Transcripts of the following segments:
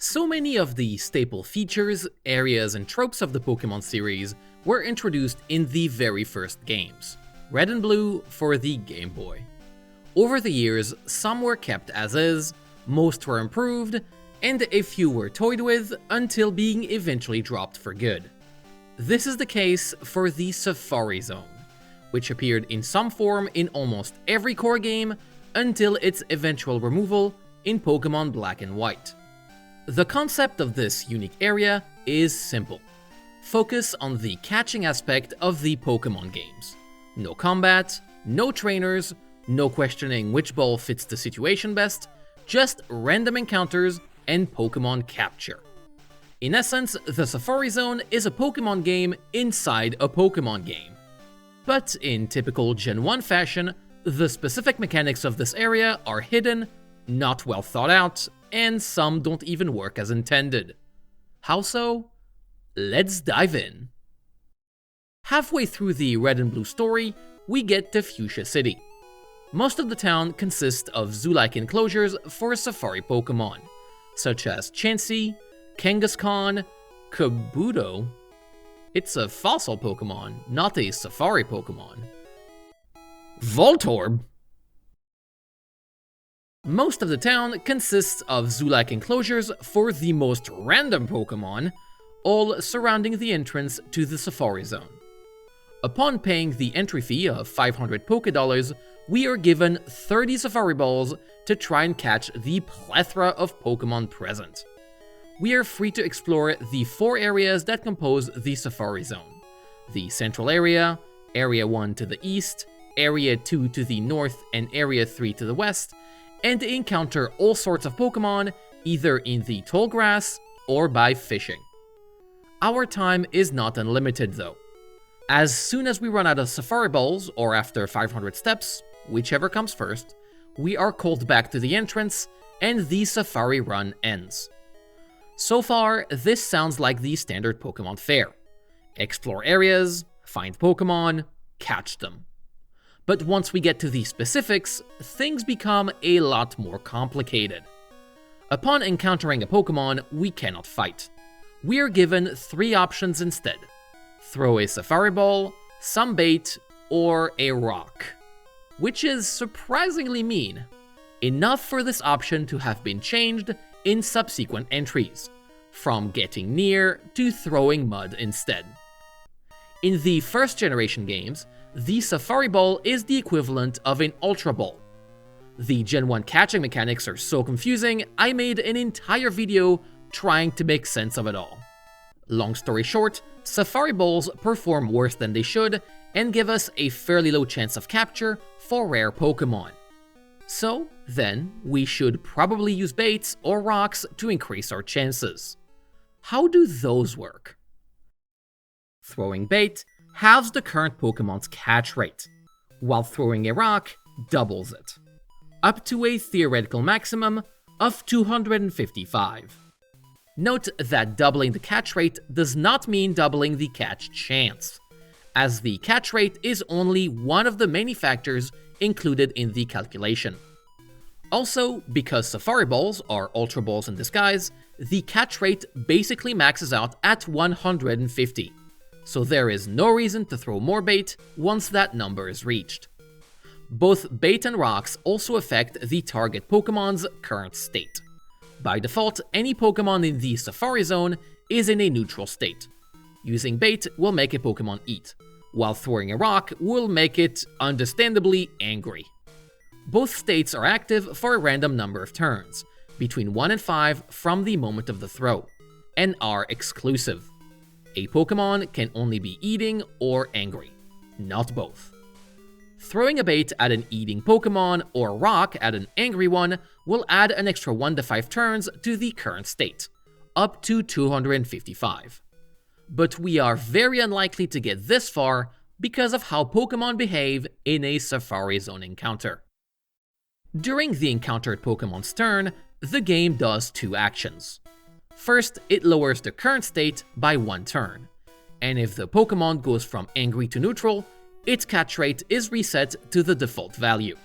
So many of the staple features, areas, and tropes of the Pokémon series were introduced in the very first games, Red and Blue for the Game Boy. Over the years, some were kept as is, most were improved, and a few were toyed with until being eventually dropped for good. This is the case for the Safari Zone, which appeared in some form in almost every core game until its eventual removal in Pokémon Black and White. The concept of this unique area is simple. Focus on the catching aspect of the Pokémon games. No combat, no trainers, no questioning which ball fits the situation best, just random encounters and Pokémon capture. In essence, the Safari Zone is a Pokémon game inside a Pokémon game. But in typical Gen 1 fashion, the specific mechanics of this area are hidden, not well thought out, and some don't even work as intended. How so? Let's dive in. Halfway through the Red and Blue story, we get to Fuchsia City. Most of the town consists of zoo-like enclosures for safari Pokémon, such as Chansey, Kangaskhan, Kabuto. It's a fossil Pokémon, not a safari Pokémon. Voltorb. Most of the town consists of zoo-like enclosures for the most random Pokémon, all surrounding the entrance to the Safari Zone. Upon paying the entry fee of 500 Pokédollars, we are given 30 Safari Balls to try and catch the plethora of Pokémon present. We are free to explore the 4 areas that compose the Safari Zone: the Central Area, Area 1 to the east, Area 2 to the north, and Area 3 to the west, and encounter all sorts of Pokémon either in the tall grass or by fishing. Our time is not unlimited though. As soon as we run out of Safari Balls, or after 500 steps, whichever comes first, we are called back to the entrance and the Safari run ends. So far, this sounds like the standard Pokémon fare. Explore areas, find Pokémon, catch them. But once we get to the specifics, things become a lot more complicated. Upon encountering a Pokémon we cannot fight, we are given 3 options instead: throw a Safari Ball, some bait, or a rock. Which is surprisingly mean. Enough for this option to have been changed in subsequent entries, from getting near to throwing mud instead. In the first generation games, the Safari Ball is the equivalent of an Ultra Ball. The Gen 1 catching mechanics are so confusing, I made an entire video trying to make sense of it all. Long story short, Safari Balls perform worse than they should and give us a fairly low chance of capture for rare Pokémon. So then, we should probably use baits or rocks to increase our chances. How do those work? Throwing bait halves the current Pokémon's catch rate, while throwing a rock doubles it, up to a theoretical maximum of 255. Note that doubling the catch rate does not mean doubling the catch chance, as the catch rate is only one of the many factors included in the calculation. Also, because Safari Balls are Ultra Balls in disguise, the catch rate basically maxes out at 150, so there is no reason to throw more bait once that number is reached. Both bait and rocks also affect the target Pokémon's current state. By default, any Pokémon in the Safari Zone is in a neutral state. Using bait will make a Pokémon eat, while throwing a rock will make it, understandably, angry. Both states are active for a random number of turns, between 1 and 5 from the moment of the throw, and are exclusive. A Pokémon can only be eating or angry, not both. Throwing a bait at an eating Pokémon or a rock at an angry one will add an extra 1 to 5 turns to the current state, up to 255. But we are very unlikely to get this far because of how Pokémon behave in a Safari Zone encounter. During the encountered Pokémon's turn, the game does 2 actions. First, it lowers the current state by 1 turn, and if the Pokémon goes from angry to neutral, its catch rate is reset to the default value.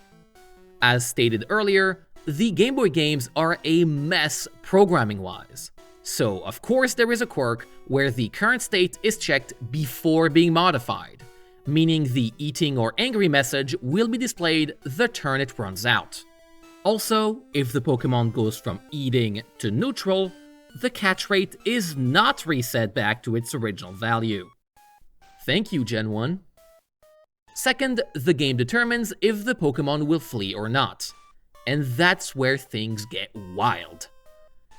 As stated earlier, the Game Boy games are a mess programming-wise. So, of course, there is a quirk where the current state is checked before being modified, meaning the eating or angry message will be displayed the turn it runs out. Also, if the Pokémon goes from eating to neutral, the catch rate is not reset back to its original value. Thank you, Gen 1. Second, the game determines if the Pokémon will flee or not. And that's where things get wild.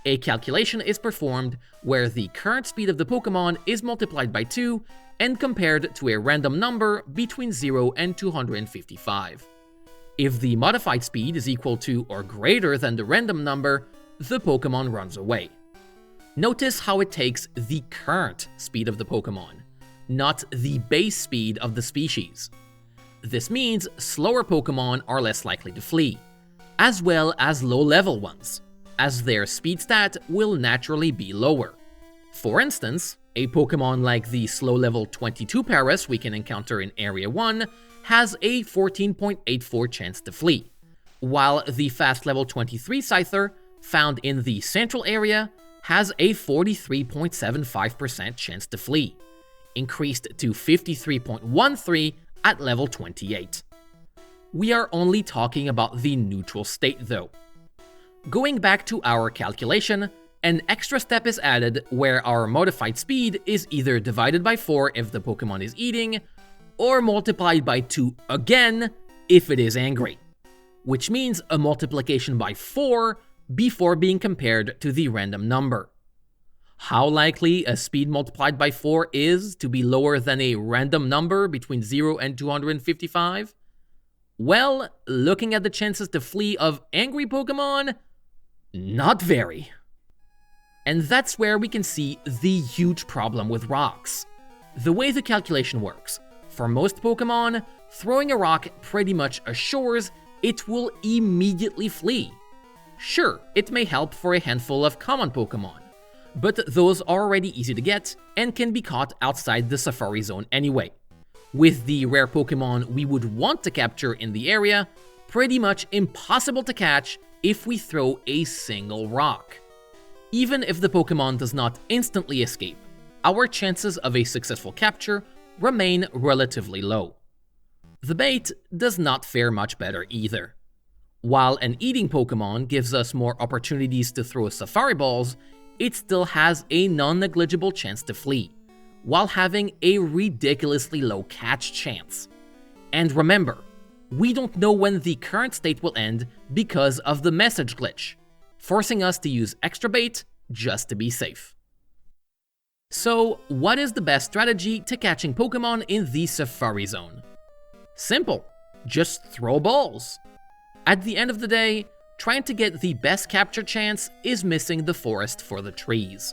A calculation is performed where the current speed of the Pokémon is multiplied by 2 and compared to a random number between 0 and 255. If the modified speed is equal to or greater than the random number, the Pokémon runs away. Notice how it takes the current speed of the Pokémon, not the base speed of the species. This means slower Pokémon are less likely to flee, as well as low-level ones, as their speed stat will naturally be lower. For instance, a Pokémon like the slow-level 22 Paras we can encounter in Area 1 has a 14.84 chance to flee, while the fast-level 23 Scyther, found in the central area, has a 43.75% chance to flee, increased to 53.13 at level 28. We are only talking about the neutral state though. Going back to our calculation, an extra step is added where our modified speed is either divided by 4 if the Pokémon is eating, or multiplied by 2 again if it is angry, which means a multiplication by 4 before being compared to the random number. How likely a speed multiplied by 4 is to be lower than a random number between 0 and 255? Well, looking at the chances to flee of angry Pokémon, not very. And that's where we can see the huge problem with rocks. The way the calculation works, for most Pokémon, throwing a rock pretty much assures it will immediately flee. Sure, it may help for a handful of common Pokémon, but those are already easy to get and can be caught outside the Safari Zone anyway. With the rare Pokémon we would want to capture in the area, pretty much impossible to catch if we throw a single rock. Even if the Pokémon does not instantly escape, our chances of a successful capture remain relatively low. The bait does not fare much better either. While an eating Pokémon gives us more opportunities to throw Safari Balls, it still has a non-negligible chance to flee, while having a ridiculously low catch chance. And remember, we don't know when the current state will end because of the message glitch, forcing us to use extra bait just to be safe. So, what is the best strategy to catching Pokémon in the Safari Zone? Simple, just throw balls. At the end of the day, trying to get the best capture chance is missing the forest for the trees.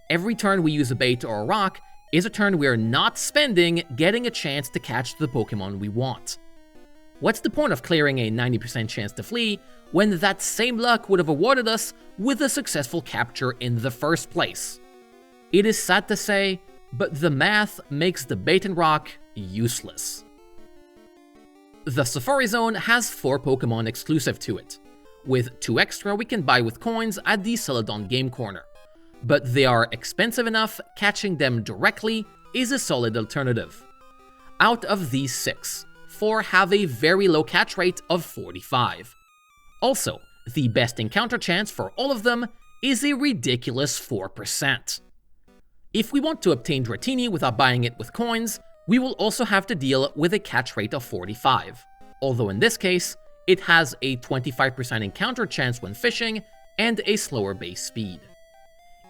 Every turn we use a bait or a rock is a turn we are not spending getting a chance to catch the Pokémon we want. What's the point of clearing a 90% chance to flee when that same luck would have awarded us with a successful capture in the first place? It is sad to say, but the math makes the bait and rock useless. The Safari Zone has 4 Pokémon exclusive to it, with 2 extra we can buy with coins at the Celadon Game Corner. But they are expensive enough, catching them directly is a solid alternative. Out of these 6, 4 have a very low catch rate of 45. Also, the best encounter chance for all of them is a ridiculous 4%. If we want to obtain Dratini without buying it with coins, we will also have to deal with a catch rate of 45, although in this case, it has a 25% encounter chance when fishing and a slower base speed.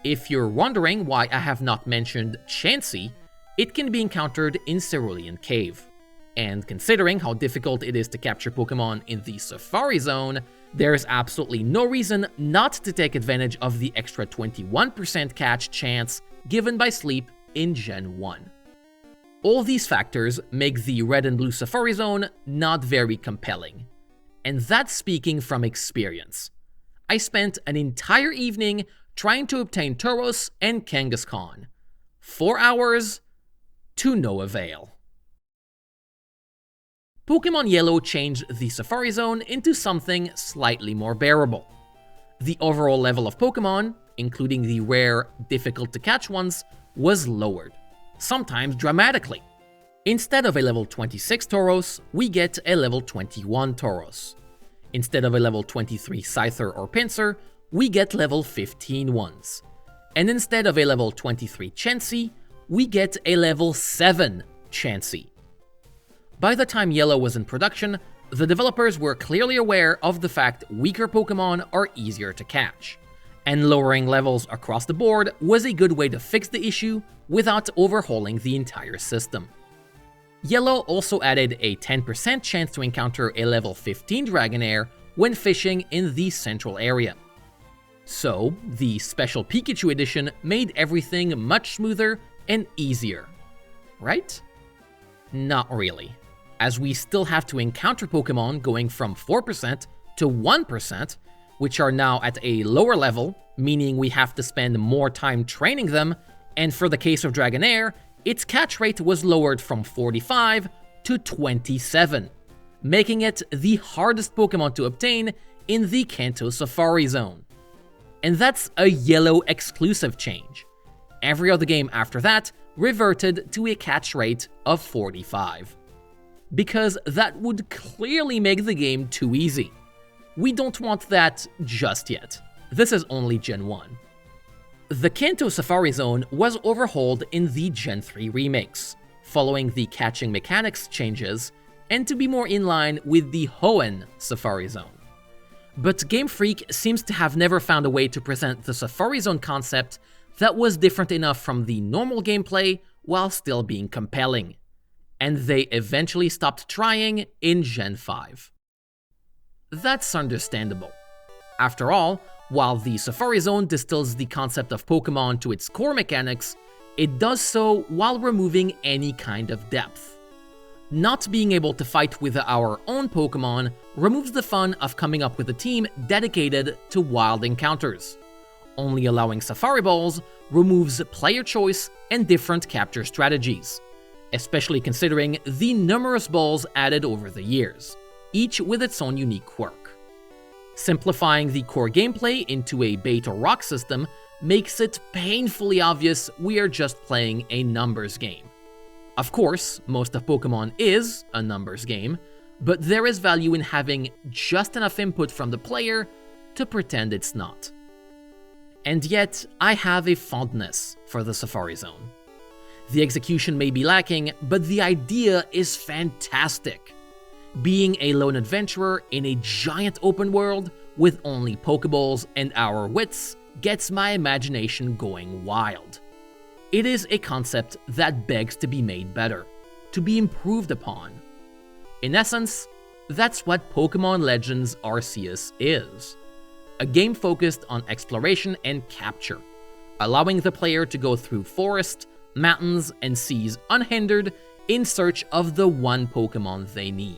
If you're wondering why I have not mentioned Chansey, it can be encountered in Cerulean Cave. And considering how difficult it is to capture Pokémon in the Safari Zone, there's absolutely no reason not to take advantage of the extra 21% catch chance given by Sleep in Gen 1. All these factors make the Red and Blue Safari Zone not very compelling. And that's speaking from experience. I spent an entire evening trying to obtain Tauros and Kangaskhan. 4 hours to no avail. Pokemon Yellow changed the Safari Zone into something slightly more bearable. The overall level of Pokemon, including the rare, difficult-to-catch ones, was lowered, sometimes dramatically. Instead of a level 26 Tauros, we get a level 21 Tauros. Instead of a level 23 Scyther or Pinsir, we get level 15 ones. And instead of a level 23 Chansey, we get a level 7 Chansey. By the time Yellow was in production, the developers were clearly aware of the fact weaker Pokemon are easier to catch, and lowering levels across the board was a good way to fix the issue without overhauling the entire system. Yellow also added a 10% chance to encounter a level 15 Dragonair when fishing in the central area. So, the Special Pikachu Edition made everything much smoother and easier. Right? Not really, as we still have to encounter Pokemon going from 4% to 1%, which are now at a lower level, meaning we have to spend more time training them, and for the case of Dragonair, its catch rate was lowered from 45 to 27, making it the hardest Pokemon to obtain in the Kanto Safari Zone. And that's a Yellow exclusive change. Every other game after that reverted to a catch rate of 45. Because that would clearly make the game too easy. We don't want that just yet. This is only Gen 1. The Kanto Safari Zone was overhauled in the Gen 3 remakes, following the catching mechanics changes, and to be more in line with the Hoenn Safari Zone. But Game Freak seems to have never found a way to present the Safari Zone concept that was different enough from the normal gameplay while still being compelling, and they eventually stopped trying in Gen 5. That's understandable. After all, while the Safari Zone distills the concept of Pokemon to its core mechanics, it does so while removing any kind of depth. Not being able to fight with our own Pokemon removes the fun of coming up with a team dedicated to wild encounters. Only allowing Safari Balls removes player choice and different capture strategies, especially considering the numerous balls added over the years, each with its own unique quirk. Simplifying the core gameplay into a bait or rock system makes it painfully obvious we are just playing a numbers game. Of course, most of Pokemon is a numbers game, but there is value in having just enough input from the player to pretend it's not. And yet, I have a fondness for the Safari Zone. The execution may be lacking, but the idea is fantastic. Being a lone adventurer in a giant open world with only Pokeballs and our wits gets my imagination going wild. It is a concept that begs to be made better, to be improved upon. In essence, that's what Pokemon Legends Arceus is. A game focused on exploration and capture, allowing the player to go through forest, mountains, and seas unhindered in search of the one Pokemon they need.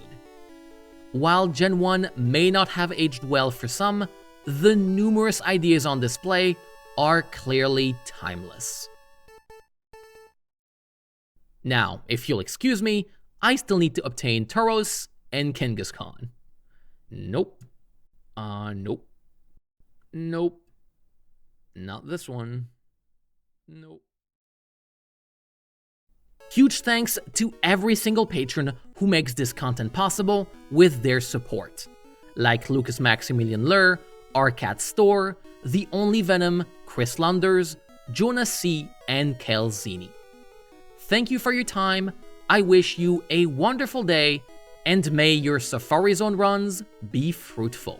While Gen 1 may not have aged well for some, the numerous ideas on display are clearly timeless. Now, if you'll excuse me, I still need to obtain Tauros and Kangaskhan. Nope. Nope. Nope. Not this one. Nope. Huge thanks to every single patron who makes this content possible with their support, like Lucas Maximilian Lur, Arcat Store, The Only Venom, Chris Lunders, Jonas C, and Kel Zini. Thank you for your time, I wish you a wonderful day, and may your Safari Zone runs be fruitful.